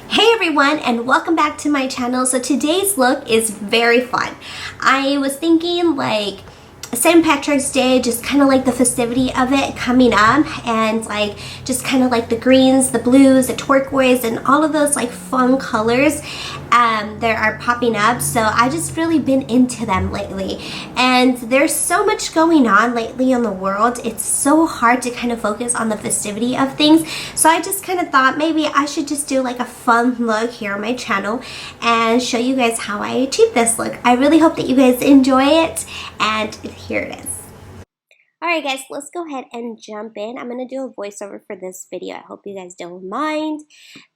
Hey everyone, and welcome back to my channel. So today's look is very fun. I was thinking like St. Patrick's Day, just kind of like the festivity of it coming up, and like just kind of like the greens, the blues, the turquoise, and all of those like fun colors that are popping up. So I just really been into them lately, and there's so much going on lately in the world. It's so hard to kind of focus on the festivity of things. So I just kind of thought maybe I should just do like a fun look here on my channel and show you guys how I achieved this look. I really hope that you guys enjoy it, and here it is. Alright guys, let's go ahead and jump in. I'm going to do a voiceover for this video. I hope you guys don't mind.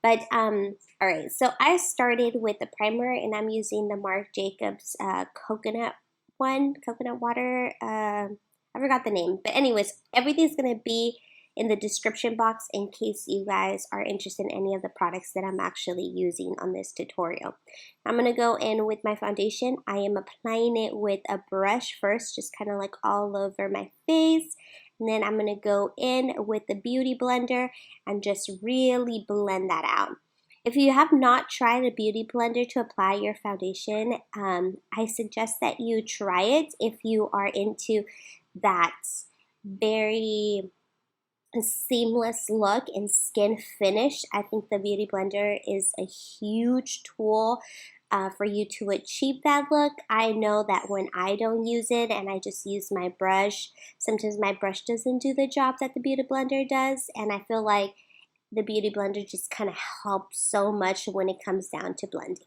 But, alright, so I started with the primer, and I'm using the Marc Jacobs coconut water. I forgot the name. But anyways, everything's going to be in the description box in case you guys are interested in any of the products that I'm actually using on this tutorial. I'm going to go in with my foundation. I am applying it with a brush first, just kind of like all over my face. And then I'm going to go in with the beauty blender and just really blend that out. If you have not tried a beauty blender to apply your foundation, I suggest that you try it if you are into that very seamless look and skin finish. I think the beauty blender is a huge tool for you to achieve that look. I know that when I don't use it and I just use my brush, sometimes my brush doesn't do the job that the beauty blender does, and I feel like the beauty blender just kind of helps so much when it comes down to blending.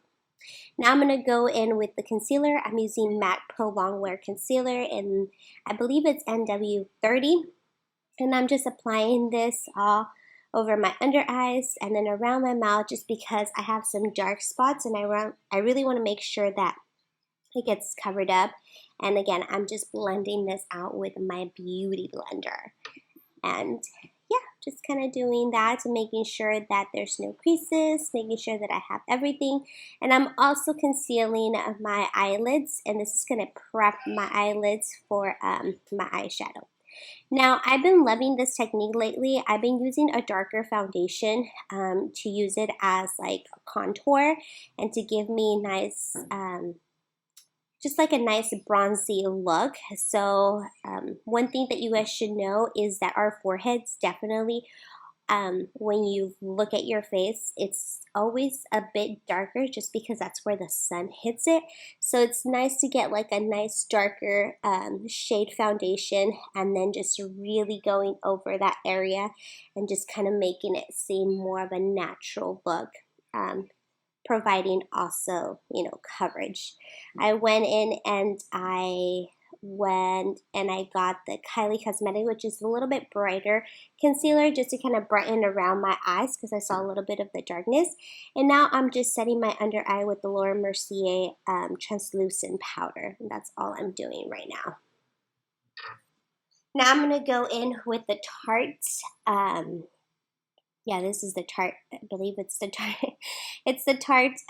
Now I'm going to go in with the concealer. I'm using matte Prolongwear concealer, and I believe it's NW30. And I'm just applying this all over my under eyes and then around my mouth, just because I have some dark spots and I really want to make sure that it gets covered up. And again, I'm just blending this out with my beauty blender. And yeah, just kind of doing that and making sure that there's no creases, making sure that I have everything. And I'm also concealing my eyelids, and this is going to prep my eyelids for my eyeshadow. Now, I've been loving this technique lately. I've been using a darker foundation to use it as like a contour and to give me nice, just like a nice bronzy look. So one thing that you guys should know is that our foreheads definitely, when you look at your face, it's always a bit darker just because that's where the sun hits it. So it's nice to get like a nice darker shade foundation and then just really going over that area and just kind of making it seem more of a natural look, providing also, you know, coverage. I went in and I got the Kylie Cosmetic, which is a little bit brighter concealer, just to kind of brighten around my eyes because I saw a little bit of the darkness. And now I'm just setting my under eye with the Mercier translucent powder. And that's all I'm doing right now. Now I'm going to go in with the Tarte. Yeah, this is the Tarte. I believe it's the Tarte. It's the Tarte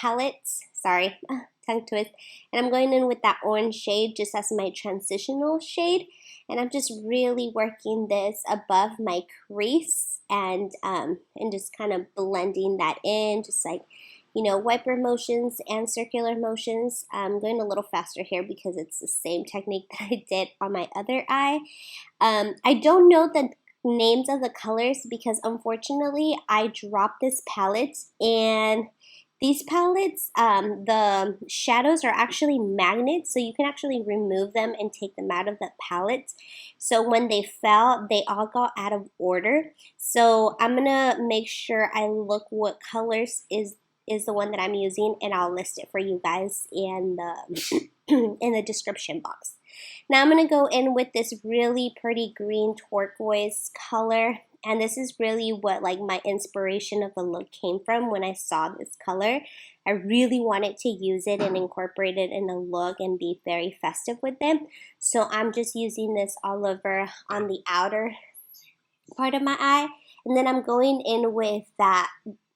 palette. Sorry, tongue twist. And I'm going in with that orange shade just as my transitional shade. And I'm just really working this above my crease and just kind of blending that in, just like, you know, wiper motions and circular motions. I'm going a little faster here because it's the same technique that I did on my other eye. I don't know the names of the colors because unfortunately I dropped this palette, and these palettes, the shadows are actually magnets, so you can actually remove them and take them out of the palette. So when they fell, they all got out of order. So I'm gonna make sure I look what colors is the one that I'm using, and I'll list it for you guys in the in the description box. Now I'm gonna go in with this really pretty green turquoise color. And this is really what like my inspiration of the look came from when I saw this color. I really wanted to use it and incorporate it in a look and be very festive with them. So I'm just using this all over on the outer part of my eye. And then I'm going in with that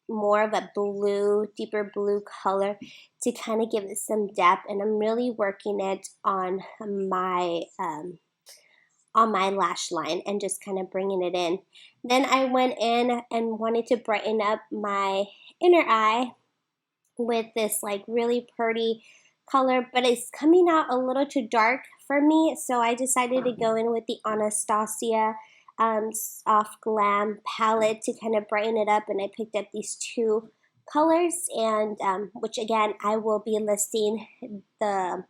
more of a blue, deeper blue color to kind of give it some depth. And I'm really working it on my on my lash line and just kind of bringing it in. Then I went in and wanted to brighten up my inner eye with this like really pretty color, but it's coming out a little too dark for me, so I decided to go in with the Anastasia Soft Glam palette to kind of brighten it up, and I picked up these two colors, and which again I will be listing the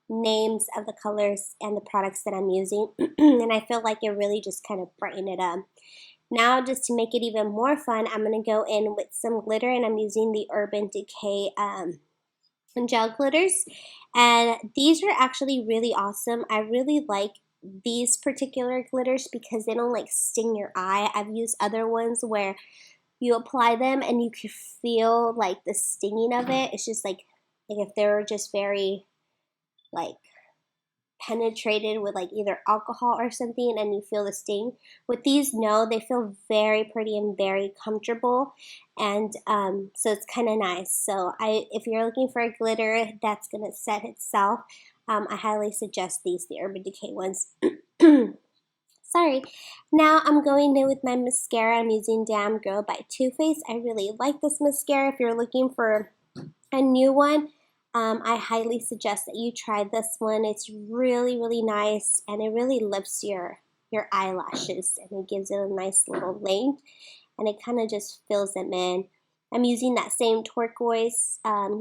names of the colors and the products that I'm using. And I feel like it really just kind of brightened it up. Now, just to make it even more fun, I'm going to go in with some glitter, and I'm using the Urban Decay gel glitters, and these are actually really awesome. I really like these particular glitters because they don't like sting your eye. I've used other ones where you apply them and you can feel like the stinging of it. It's just like if they're just very like penetrated with like either alcohol or something and you feel the sting. With these, no, they feel very pretty and very comfortable, and so it's kind of nice. So if you're looking for a glitter that's gonna set itself, I highly suggest these, the Urban Decay ones. Sorry. Now I'm going in with my mascara. I'm using Damn Girl by Too Faced. I really like this mascara. If you're looking for a new one, I highly suggest that you try this one. It's really, really nice, and it really lifts your eyelashes, and it gives it a nice little length, and it kind of just fills them in. I'm using that same turquoise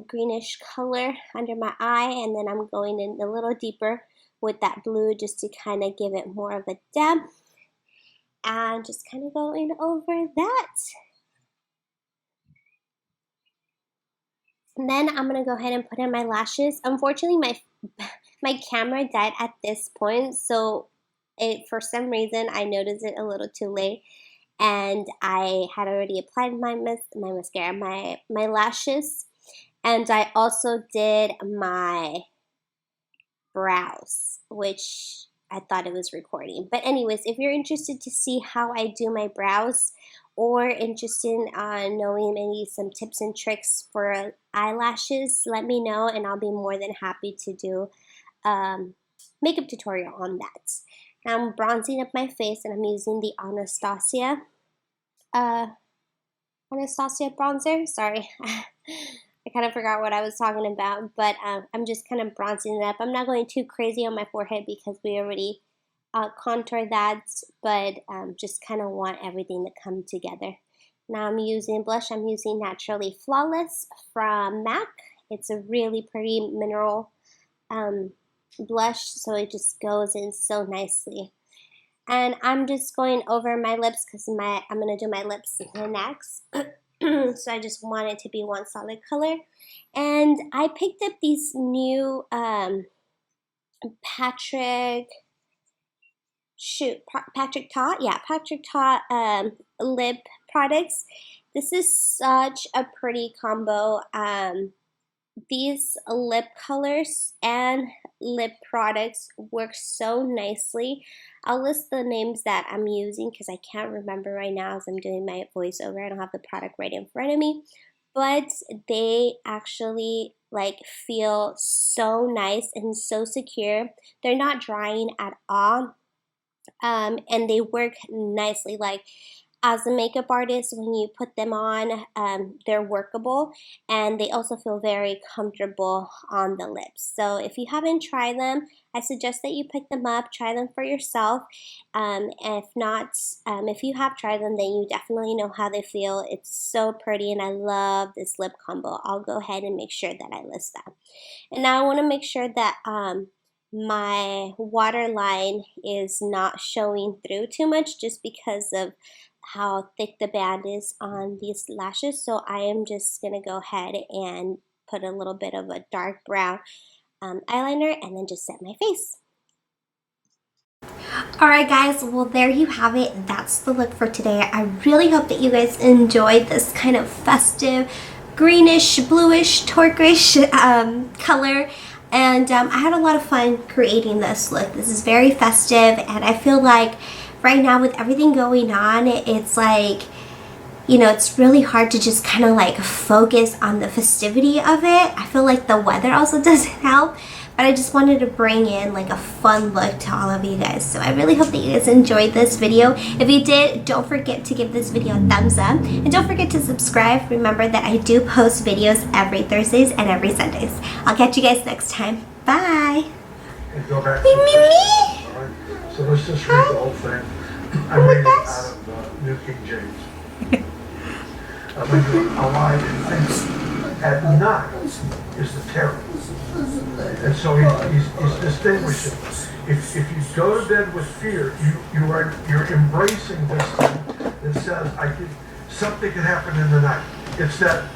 greenish color under my eye, and then I'm going in a little deeper with that blue just to kind of give it more of a depth, and just kind of going over that. And then I'm going to go ahead and put in my lashes. Unfortunately, my camera died at this point, so for some reason I noticed it a little too late, and I had already applied my mascara, my lashes, and I also did my brows, which I thought it was recording. But anyways, if you're interested to see how I do my brows, or interested in knowing maybe some tips and tricks for eyelashes, let me know, and I'll be more than happy to do makeup tutorial on that. Now I'm bronzing up my face, and I'm using the Anastasia bronzer. Sorry, I kind of forgot what I was talking about, but I'm just kind of bronzing it up. I'm not going too crazy on my forehead because we already contour that, but just kind of want everything to come together. Now I'm using blush. I'm using Naturally Flawless from MAC. It's a really pretty mineral blush, so it just goes in so nicely. And I'm just going over my lips because I'm going to do my lips next. So I just want it to be one solid color. And I picked up these new Patrick Ta lip products. This is such a pretty combo. These lip colors and lip products work so nicely. I'll list the names that I'm using because I can't remember right now as I'm doing my voiceover. I don't have the product right in front of me, but they actually like feel so nice and so secure. They're not drying at all. And they work nicely. Like, as a makeup artist, when you put them on, they're workable, and they also feel very comfortable on the lips. So if you haven't tried them, I suggest that you pick them up, try them for yourself. If not, if you have tried them, then you definitely know how they feel. It's so pretty, and I love this lip combo. I'll go ahead and make sure that I list that. And now I want to make sure that my waterline is not showing through too much, just because of how thick the band is on these lashes. So I am just going to go ahead and put a little bit of a dark brown eyeliner and then just set my face. Alright guys, well there you have it. That's the look for today. I really hope that you guys enjoyed this kind of festive, greenish, bluish, turquoise color. And I had a lot of fun creating this look. This is very festive, and I feel like right now with everything going on, it's like, you know, it's really hard to just kind of like focus on the festivity of it. I feel like the weather also doesn't help, but but I just wanted to bring in like a fun look to all of you guys. So I really hope that you guys enjoyed this video. If you did, don't forget to give this video a thumbs up, and don't forget to subscribe. Remember that I do post videos every Thursdays and every Sundays. I'll catch you guys next time. Bye. And go back Me. All right. So let's just read the whole thing. I'm reading out of New King James. When you alive and think at night is the terror. And so he's distinguishing. If you go to bed with fear, you're embracing this thing that says something can happen in the night. It's that